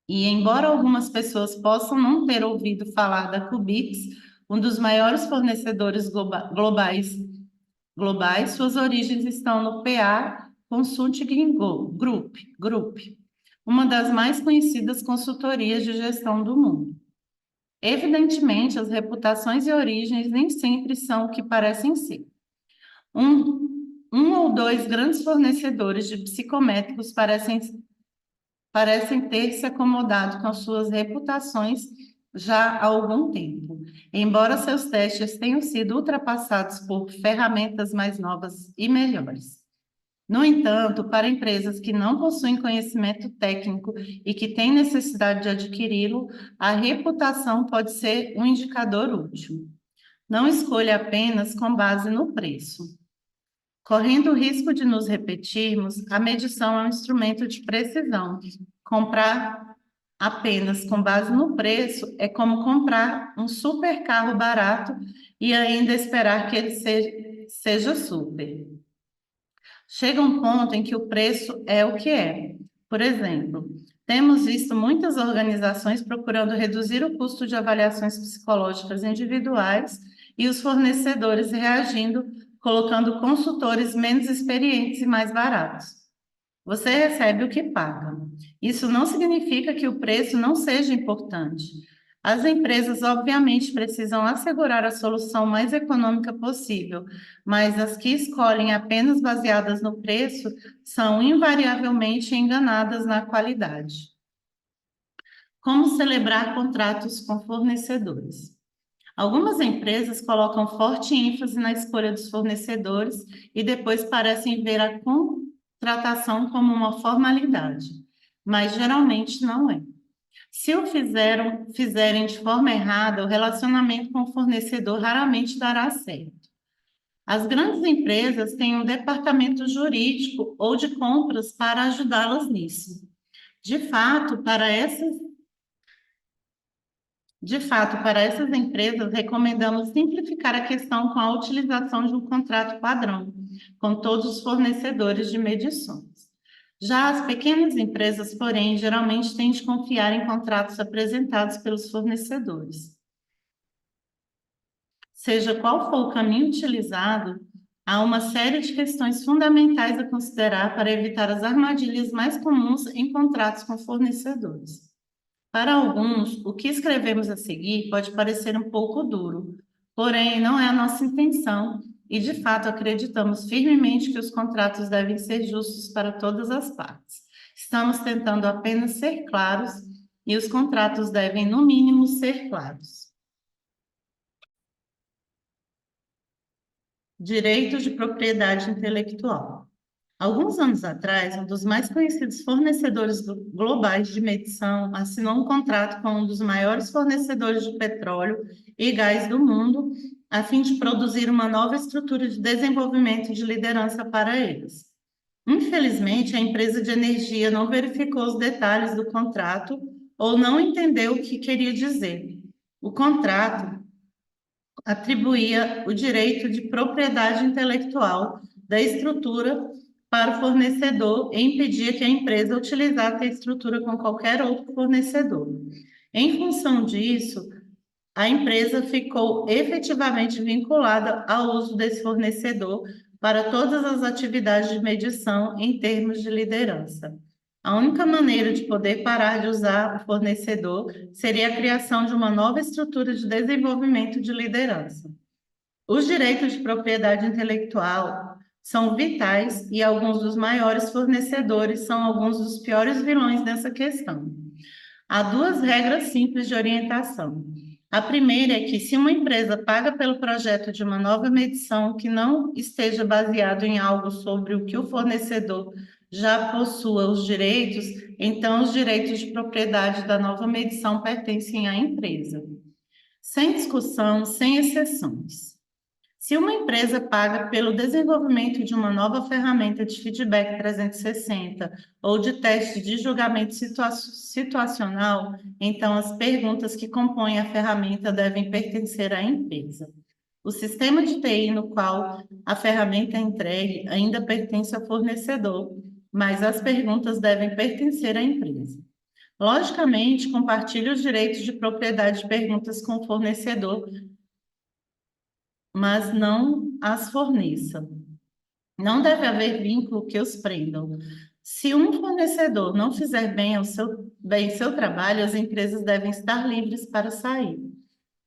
E, embora algumas pessoas possam não ter ouvido falar da Cubix, um dos maiores fornecedores globais, suas origens estão no PA Consulting Group, uma das mais conhecidas consultorias de gestão do mundo. Evidentemente, as reputações e origens nem sempre são o que parecem ser. Um ou dois grandes fornecedores de psicométricos parecem ter se acomodado com suas reputações já há algum tempo, embora seus testes tenham sido ultrapassados por ferramentas mais novas e melhores. No entanto, para empresas que não possuem conhecimento técnico e que têm necessidade de adquiri-lo, a reputação pode ser um indicador útil. Não escolha apenas com base no preço. Correndo o risco de nos repetirmos, a medição é um instrumento de precisão. Comprar apenas com base no preço é como comprar um super carro barato e ainda esperar que ele seja super. Chega um ponto em que o preço é o que é. Por exemplo, temos visto muitas organizações procurando reduzir o custo de avaliações psicológicas individuais e os fornecedores reagindo, colocando consultores menos experientes e mais baratos. Você recebe o que paga. Isso não significa que o preço não seja importante. As empresas, obviamente, precisam assegurar a solução mais econômica possível, mas as que escolhem apenas baseadas no preço são invariavelmente enganadas na qualidade. Como celebrar contratos com fornecedores? Algumas empresas colocam forte ênfase na escolha dos fornecedores e depois parecem ver a contratação como uma formalidade, mas geralmente não é. Se o fizerem de forma errada, o relacionamento com o fornecedor raramente dará certo. As grandes empresas têm um departamento jurídico ou de compras para ajudá-las nisso. De fato, para essas De fato, para essas empresas, recomendamos simplificar a questão com a utilização de um contrato padrão, com todos os fornecedores de medições. Já as pequenas empresas, porém, geralmente têm de confiar em contratos apresentados pelos fornecedores. Seja qual for o caminho utilizado, há uma série de questões fundamentais a considerar para evitar as armadilhas mais comuns em contratos com fornecedores. Para alguns, o que escrevemos a seguir pode parecer um pouco duro, porém não é a nossa intenção e, de fato, acreditamos firmemente que os contratos devem ser justos para todas as partes. Estamos tentando apenas ser claros e os contratos devem, no mínimo, ser claros. Direito de propriedade intelectual. Alguns anos atrás, um dos mais conhecidos fornecedores globais de medição assinou um contrato com um dos maiores fornecedores de petróleo e gás do mundo, a fim de produzir uma nova estrutura de desenvolvimento de liderança para eles. Infelizmente, a empresa de energia não verificou os detalhes do contrato ou não entendeu o que queria dizer. O contrato atribuía o direito de propriedade intelectual da estrutura para o fornecedor e impedia que a empresa utilizasse a estrutura com qualquer outro fornecedor. Em função disso, a empresa ficou efetivamente vinculada ao uso desse fornecedor para todas as atividades de medição em termos de liderança. A única maneira de poder parar de usar o fornecedor seria a criação de uma nova estrutura de desenvolvimento de liderança. Os direitos de propriedade intelectual são vitais e alguns dos maiores fornecedores são alguns dos piores vilões nessa questão. Há duas regras simples de orientação. A primeira é que, se uma empresa paga pelo projeto de uma nova medição que não esteja baseado em algo sobre o que o fornecedor já possua os direitos, então os direitos de propriedade da nova medição pertencem à empresa. Sem discussão, sem exceções. Se uma empresa paga pelo desenvolvimento de uma nova ferramenta de feedback 360 ou de teste de julgamento situacional, então as perguntas que compõem a ferramenta devem pertencer à empresa. O sistema de TI no qual a ferramenta é entregue ainda pertence ao fornecedor, mas as perguntas devem pertencer à empresa. Logicamente, compartilhe os direitos de propriedade de perguntas com o fornecedor, mas não as forneça. Não deve haver vínculo que os prendam. Se um fornecedor não fizer bem seu trabalho, as empresas devem estar livres para sair.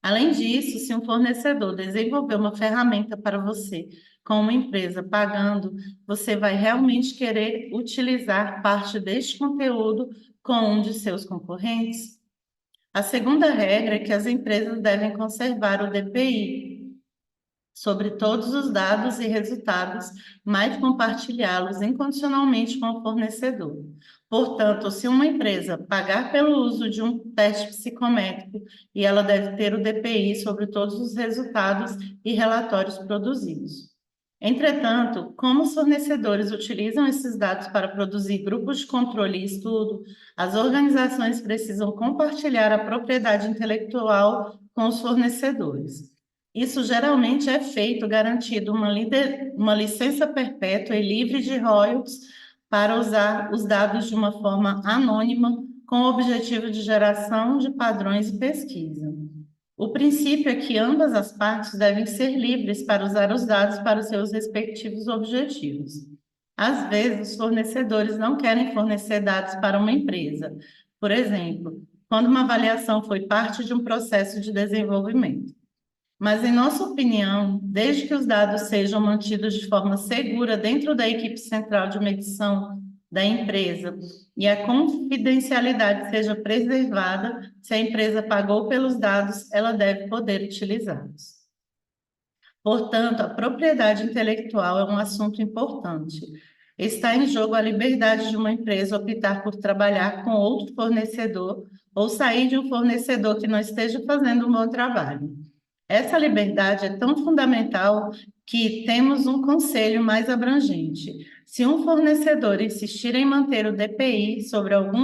Além disso, se um fornecedor desenvolver uma ferramenta para você, com uma empresa pagando, você vai realmente querer utilizar parte deste conteúdo com um de seus concorrentes? A segunda regra é que as empresas devem conservar o DPI, sobre todos os dados e resultados, mas compartilhá-los incondicionalmente com o fornecedor. Portanto, se uma empresa pagar pelo uso de um teste psicométrico, e ela deve ter o DPI sobre todos os resultados e relatórios produzidos. Entretanto, como os fornecedores utilizam esses dados para produzir grupos de controle e estudo, as organizações precisam compartilhar a propriedade intelectual com os fornecedores. Isso geralmente é feito garantindo uma licença perpétua e livre de royalties para usar os dados de uma forma anônima, com o objetivo de geração de padrões e pesquisa. O princípio é que ambas as partes devem ser livres para usar os dados para os seus respectivos objetivos. Às vezes, os fornecedores não querem fornecer dados para uma empresa. Por exemplo, quando uma avaliação foi parte de um processo de desenvolvimento. Mas, em nossa opinião, desde que os dados sejam mantidos de forma segura dentro da equipe central de medição da empresa e a confidencialidade seja preservada, se a empresa pagou pelos dados, ela deve poder utilizá-los. Portanto, a propriedade intelectual é um assunto importante. Está em jogo a liberdade de uma empresa optar por trabalhar com outro fornecedor ou sair de um fornecedor que não esteja fazendo um bom trabalho. Essa liberdade é tão fundamental que temos um conselho mais abrangente. Se um fornecedor insistir em manter o DPI sobre algo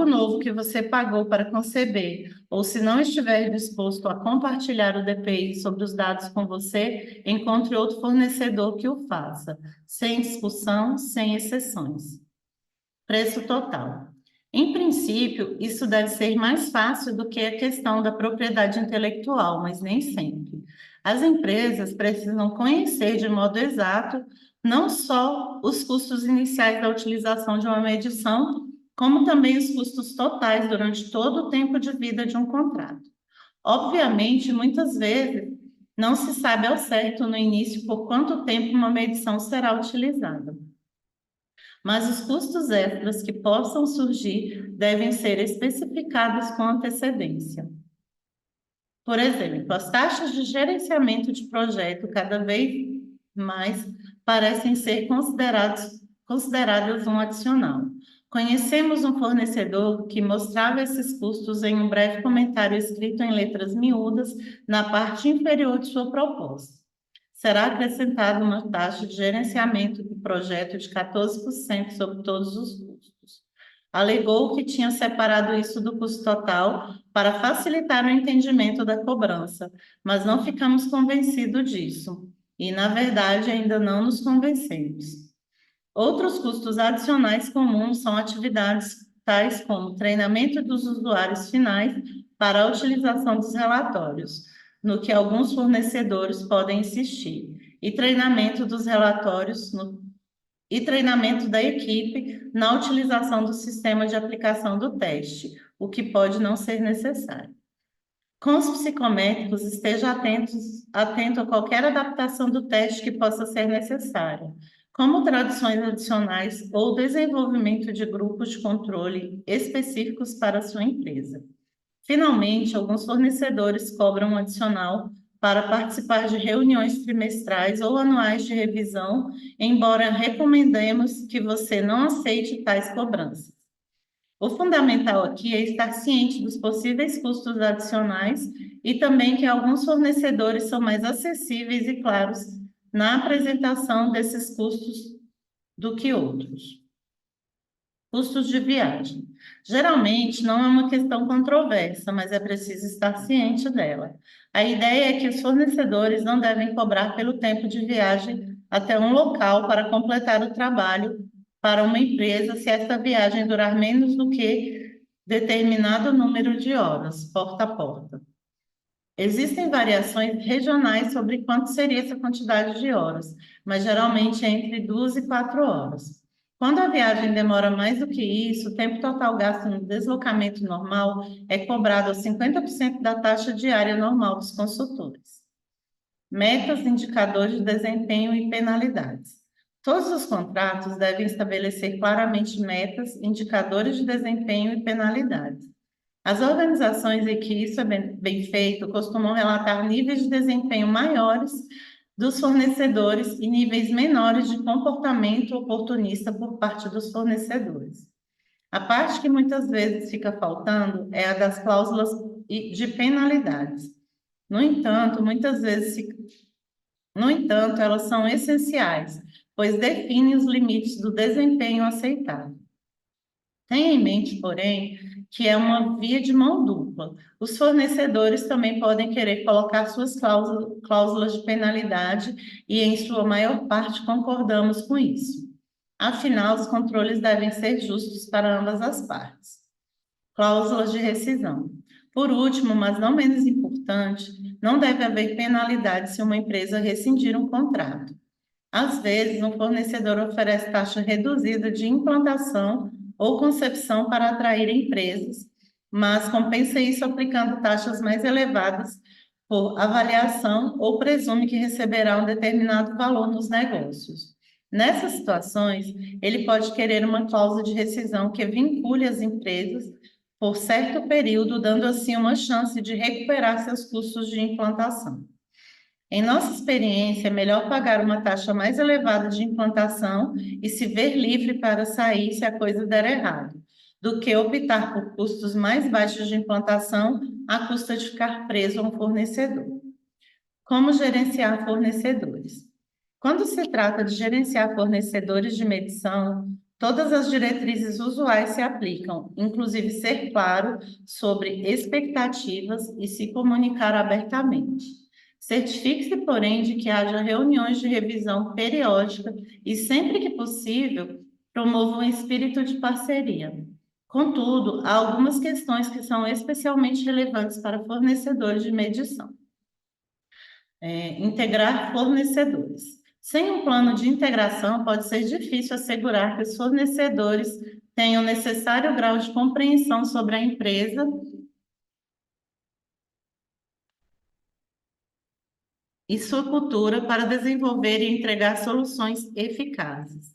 novo que você pagou para conceber, ou se não estiver disposto a compartilhar o DPI sobre os dados com você, encontre outro fornecedor que o faça, sem discussão, sem exceções. Preço total. Em princípio, isso deve ser mais fácil do que a questão da propriedade intelectual, mas nem sempre. As empresas precisam conhecer de modo exato não só os custos iniciais da utilização de uma medição, como também os custos totais durante todo o tempo de vida de um contrato. Obviamente, muitas vezes, não se sabe ao certo no início por quanto tempo uma medição será utilizada, mas os custos extras que possam surgir devem ser especificados com antecedência. Por exemplo, as taxas de gerenciamento de projeto cada vez mais parecem ser consideradas um adicional. Conhecemos um fornecedor que mostrava esses custos em um breve comentário escrito em letras miúdas na parte inferior de sua proposta. Será acrescentada uma taxa de gerenciamento do projeto de 14% sobre todos os custos. Alegou que tinha separado isso do custo total para facilitar o entendimento da cobrança, mas não ficamos convencidos disso. E, na verdade, ainda não nos convencemos. Outros custos adicionais comuns são atividades tais como treinamento dos usuários finais para a utilização dos relatórios, no que alguns fornecedores podem insistir, e treinamento dos relatórios e treinamento da equipe na utilização do sistema de aplicação do teste, o que pode não ser necessário. Com os psicométricos, esteja atento a qualquer adaptação do teste que possa ser necessária, como traduções adicionais ou desenvolvimento de grupos de controle específicos para a sua empresa. Finalmente, alguns fornecedores cobram um adicional para participar de reuniões trimestrais ou anuais de revisão, embora recomendemos que você não aceite tais cobranças. O fundamental aqui é estar ciente dos possíveis custos adicionais e também que alguns fornecedores são mais acessíveis e claros na apresentação desses custos do que outros. Custos de viagem. Geralmente não é uma questão controversa, mas é preciso estar ciente dela. A ideia é que os fornecedores não devem cobrar pelo tempo de viagem até um local para completar o trabalho para uma empresa se essa viagem durar menos do que determinado número de horas, porta a porta. Existem variações regionais sobre quanto seria essa quantidade de horas, mas geralmente é entre 2 e 4 horas. Quando a viagem demora mais do que isso, o tempo total gasto no deslocamento normal é cobrado aos 50% da taxa diária normal dos consultores. Metas, indicadores de desempenho e penalidades. Todos os contratos devem estabelecer claramente metas, indicadores de desempenho e penalidades. As organizações em que isso é bem feito costumam relatar níveis de desempenho maiores dos fornecedores e níveis menores de comportamento oportunista por parte dos fornecedores. A parte que muitas vezes fica faltando é a das cláusulas de penalidades. No entanto, muitas vezes No entanto, elas são essenciais, pois definem os limites do desempenho aceitável. Tenha em mente, porém, que é uma via de mão dupla. Os fornecedores também podem querer colocar suas cláusulas de penalidade e, em sua maior parte, concordamos com isso. Afinal, os controles devem ser justos para ambas as partes. Cláusulas de rescisão. Por último, mas não menos importante, não deve haver penalidade se uma empresa rescindir um contrato. Às vezes, um fornecedor oferece taxa reduzida de implantação ou concepção para atrair empresas, mas compensa isso aplicando taxas mais elevadas por avaliação ou presume que receberá um determinado valor nos negócios. Nessas situações, ele pode querer uma cláusula de rescisão que vincule as empresas por certo período, dando assim uma chance de recuperar seus custos de implantação. Em nossa experiência, é melhor pagar uma taxa mais elevada de implantação e se ver livre para sair se a coisa der errado, do que optar por custos mais baixos de implantação à custa de ficar preso a um fornecedor. Como gerenciar fornecedores? Quando se trata de gerenciar fornecedores de medição, todas as diretrizes usuais se aplicam, inclusive ser claro sobre expectativas e se comunicar abertamente. Certifique-se, porém, de que haja reuniões de revisão periódica e, sempre que possível, promova um espírito de parceria. Contudo, há algumas questões que são especialmente relevantes para fornecedores de medição. Integrar fornecedores. Sem um plano de integração, pode ser difícil assegurar que os fornecedores tenham o necessário grau de compreensão sobre a empresa e sua cultura para desenvolver e entregar soluções eficazes.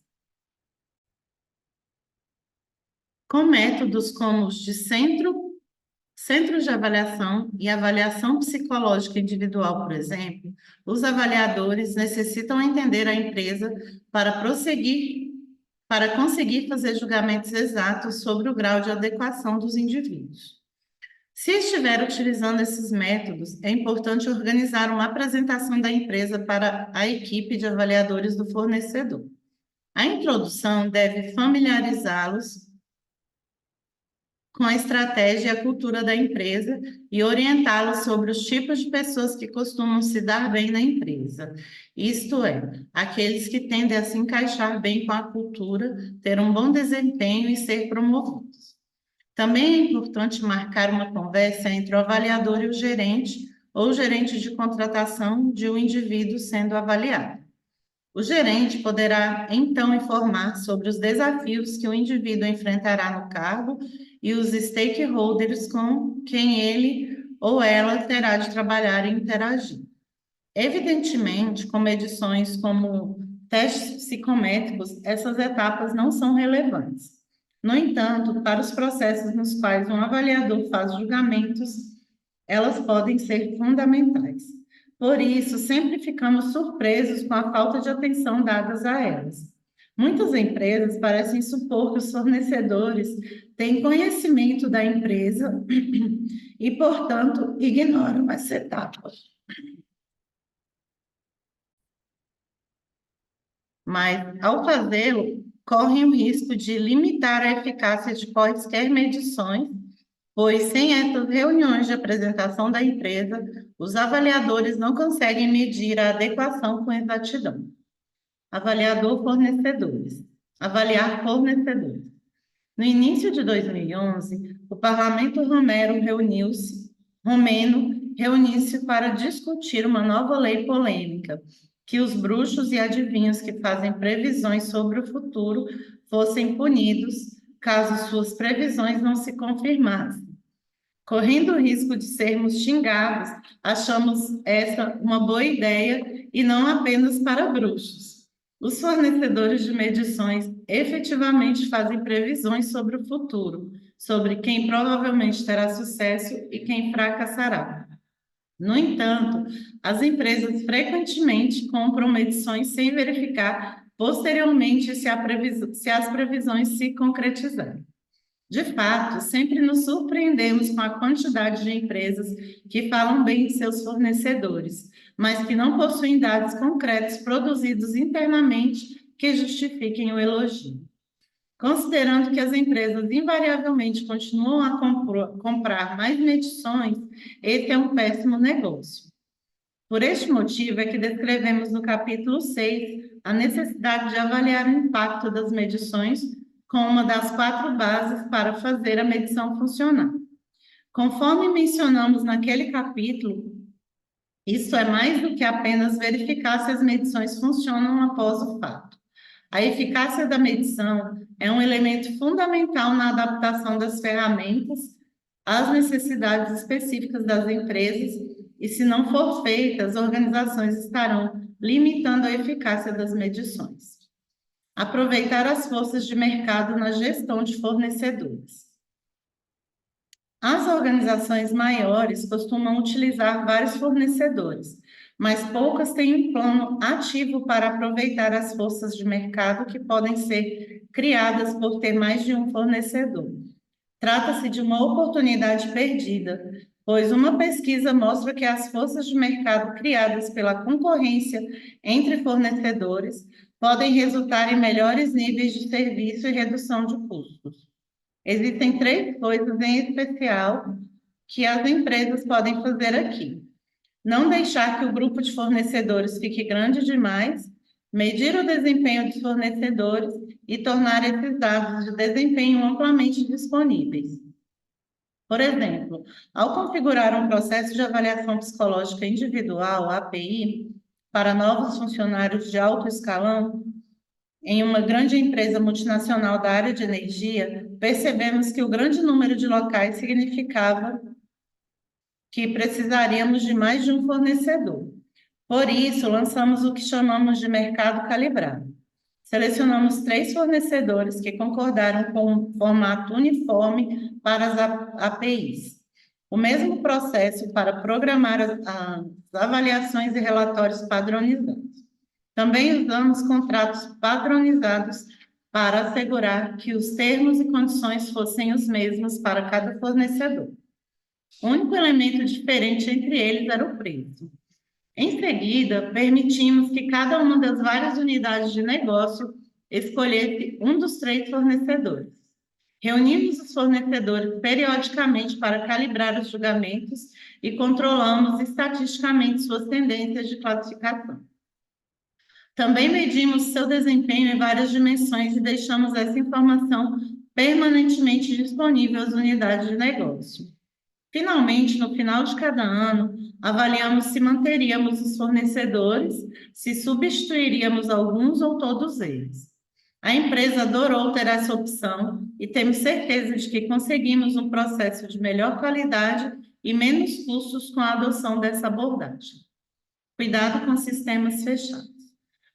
Com métodos como os de centros de avaliação e avaliação psicológica individual, por exemplo, os avaliadores necessitam entender a empresa para para conseguir fazer julgamentos exatos sobre o grau de adequação dos indivíduos. Se estiver utilizando esses métodos, é importante organizar uma apresentação da empresa para a equipe de avaliadores do fornecedor. A introdução deve familiarizá-los com a estratégia e a cultura da empresa e orientá-los sobre os tipos de pessoas que costumam se dar bem na empresa. Isto é, aqueles que tendem a se encaixar bem com a cultura, ter um bom desempenho e ser promovidos. Também é importante marcar uma conversa entre o avaliador e o gerente ou o gerente de contratação de um indivíduo sendo avaliado. O gerente poderá, então, informar sobre os desafios que o indivíduo enfrentará no cargo e os stakeholders com quem ele ou ela terá de trabalhar e interagir. Evidentemente, com medições como testes psicométricos, essas etapas não são relevantes. No entanto, para os processos nos quais um avaliador faz julgamentos, elas podem ser fundamentais. Por isso, sempre ficamos surpresos com a falta de atenção dadas a elas. Muitas empresas parecem supor que os fornecedores têm conhecimento da empresa e, portanto, ignoram as etapas. Mas, ao fazê-lo, correm o risco de limitar a eficácia de quaisquer medições, pois, sem essas reuniões de apresentação da empresa, os avaliadores não conseguem medir a adequação com exatidão. Avaliador fornecedores. Avaliar fornecedores. No início de 2011, o Parlamento Romeno reuniu-se para discutir uma nova lei polêmica, que os bruxos e adivinhos que fazem previsões sobre o futuro fossem punidos caso suas previsões não se confirmassem. Correndo o risco de sermos xingados, achamos essa uma boa ideia e não apenas para bruxos. Os fornecedores de medições efetivamente fazem previsões sobre o futuro, sobre quem provavelmente terá sucesso e quem fracassará. No entanto, as empresas frequentemente compram medições sem verificar posteriormente se as previsões se concretizarem. De fato, sempre nos surpreendemos com a quantidade de empresas que falam bem de seus fornecedores, mas que não possuem dados concretos produzidos internamente que justifiquem o elogio. Considerando que as empresas invariavelmente continuam a comprar mais medições, esse é um péssimo negócio. Por este motivo é que descrevemos no capítulo 6 a necessidade de avaliar o impacto das medições com uma das 4 bases para fazer a medição funcionar. Conforme mencionamos naquele capítulo, isso é mais do que apenas verificar se as medições funcionam após o fato. A eficácia da medição é um elemento fundamental na adaptação das ferramentas às necessidades específicas das empresas e, se não for feita, as organizações estarão limitando a eficácia das medições. Aproveitar as forças de mercado na gestão de fornecedores. As organizações maiores costumam utilizar vários fornecedores, mas poucas têm um plano ativo para aproveitar as forças de mercado que podem ser criadas por ter mais de um fornecedor. Trata-se de uma oportunidade perdida, pois uma pesquisa mostra que as forças de mercado criadas pela concorrência entre fornecedores podem resultar em melhores níveis de serviço e redução de custos. Existem 3 coisas em especial que as empresas podem fazer aqui. Não deixar que o grupo de fornecedores fique grande demais, medir o desempenho dos fornecedores e tornar esses dados de desempenho amplamente disponíveis. Por exemplo, ao configurar um processo de avaliação psicológica individual, API, para novos funcionários de alto escalão, em uma grande empresa multinacional da área de energia, percebemos que o grande número de locais significava que precisaríamos de mais de um fornecedor. Por isso, lançamos o que chamamos de mercado calibrado. Selecionamos 3 fornecedores que concordaram com um formato uniforme para as APIs. O mesmo processo para programar as avaliações e relatórios padronizados. Também usamos contratos padronizados para assegurar que os termos e condições fossem os mesmos para cada fornecedor. O único elemento diferente entre eles era o preço. Em seguida, permitimos que cada uma das várias unidades de negócio escolhesse um dos 3 fornecedores. Reunimos os fornecedores periodicamente para calibrar os julgamentos e controlamos estatisticamente suas tendências de classificação. Também medimos seu desempenho em várias dimensões e deixamos essa informação permanentemente disponível às unidades de negócio. Finalmente, no final de cada ano, avaliamos se manteríamos os fornecedores, se substituiríamos alguns ou todos eles. A empresa adorou ter essa opção e temos certeza de que conseguimos um processo de melhor qualidade e menos custos com a adoção dessa abordagem. Cuidado com sistemas fechados.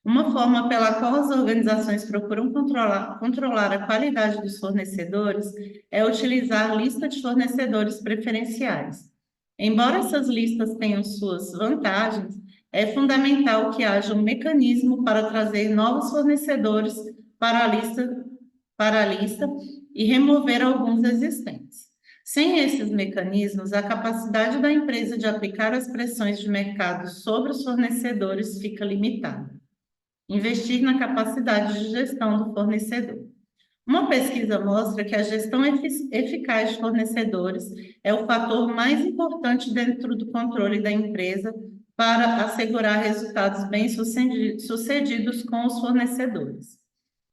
Uma forma pela qual as organizações procuram controlar a qualidade dos fornecedores é utilizar lista de fornecedores preferenciais. Embora essas listas tenham suas vantagens, é fundamental que haja um mecanismo para trazer novos fornecedores para a lista e remover alguns existentes. Sem esses mecanismos, a capacidade da empresa de aplicar as pressões de mercado sobre os fornecedores fica limitada. Investir na capacidade de gestão do fornecedor. Uma pesquisa mostra que a gestão eficaz de fornecedores é o fator mais importante dentro do controle da empresa para assegurar resultados bem-sucedidos com os fornecedores.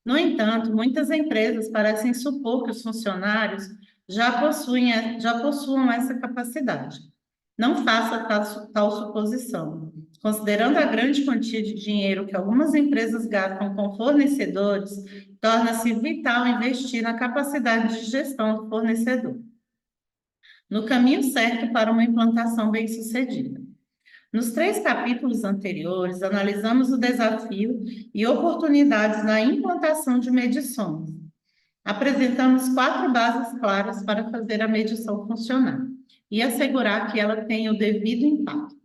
No entanto, muitas empresas parecem supor que os funcionários já possuam essa capacidade. Não faça tal suposição. Considerando a grande quantia de dinheiro que algumas empresas gastam com fornecedores, torna-se vital investir na capacidade de gestão do fornecedor, no caminho certo para uma implantação bem-sucedida. Nos 3 capítulos anteriores, analisamos o desafio e oportunidades na implantação de medições. Apresentamos 4 bases claras para fazer a medição funcionar e assegurar que ela tenha o devido impacto.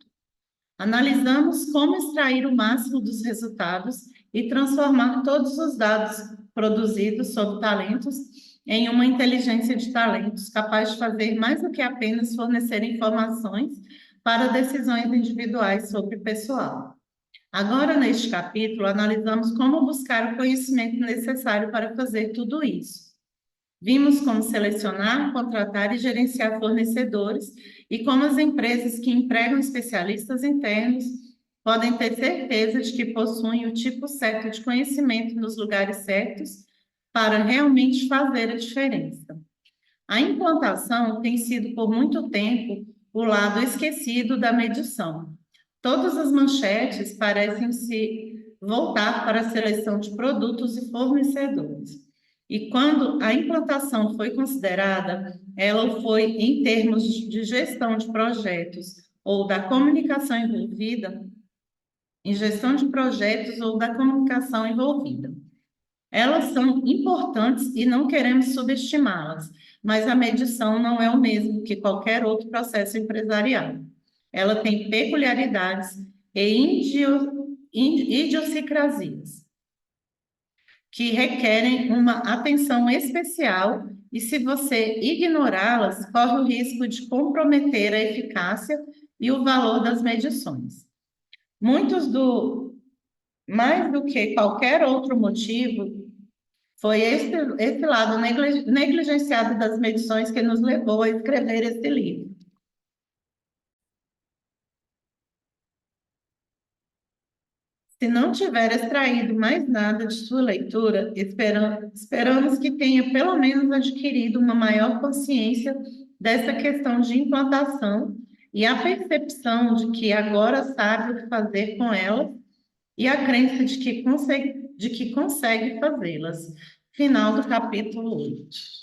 Analisamos como extrair o máximo dos resultados e transformar todos os dados produzidos sobre talentos em uma inteligência de talentos capaz de fazer mais do que apenas fornecer informações para decisões individuais sobre o pessoal. Agora, neste capítulo, analisamos como buscar o conhecimento necessário para fazer tudo isso. Vimos como selecionar, contratar e gerenciar fornecedores e como as empresas que empregam especialistas internos podem ter certeza de que possuem o tipo certo de conhecimento nos lugares certos para realmente fazer a diferença. A implantação tem sido por muito tempo o lado esquecido da medição. Todas as manchetes parecem se voltar para a seleção de produtos e fornecedores. E quando a implantação foi considerada, ela foi em termos de gestão de projetos ou da comunicação envolvida, em gestão de projetos ou da comunicação envolvida. Elas são importantes e não queremos subestimá-las, mas a medição não é o mesmo que qualquer outro processo empresarial. Ela tem peculiaridades e idiosincrasias que requerem uma atenção especial e, se você ignorá-las, corre o risco de comprometer a eficácia e o valor das medições. Mais do que qualquer outro motivo, foi esse lado negligenciado das medições que nos levou a escrever esse livro. Se não tiver extraído mais nada de sua leitura, esperamos que tenha pelo menos adquirido uma maior consciência dessa questão de implantação e a percepção de que agora sabe o que fazer com ela e a crença de que consegue fazê-las. Final do capítulo 8.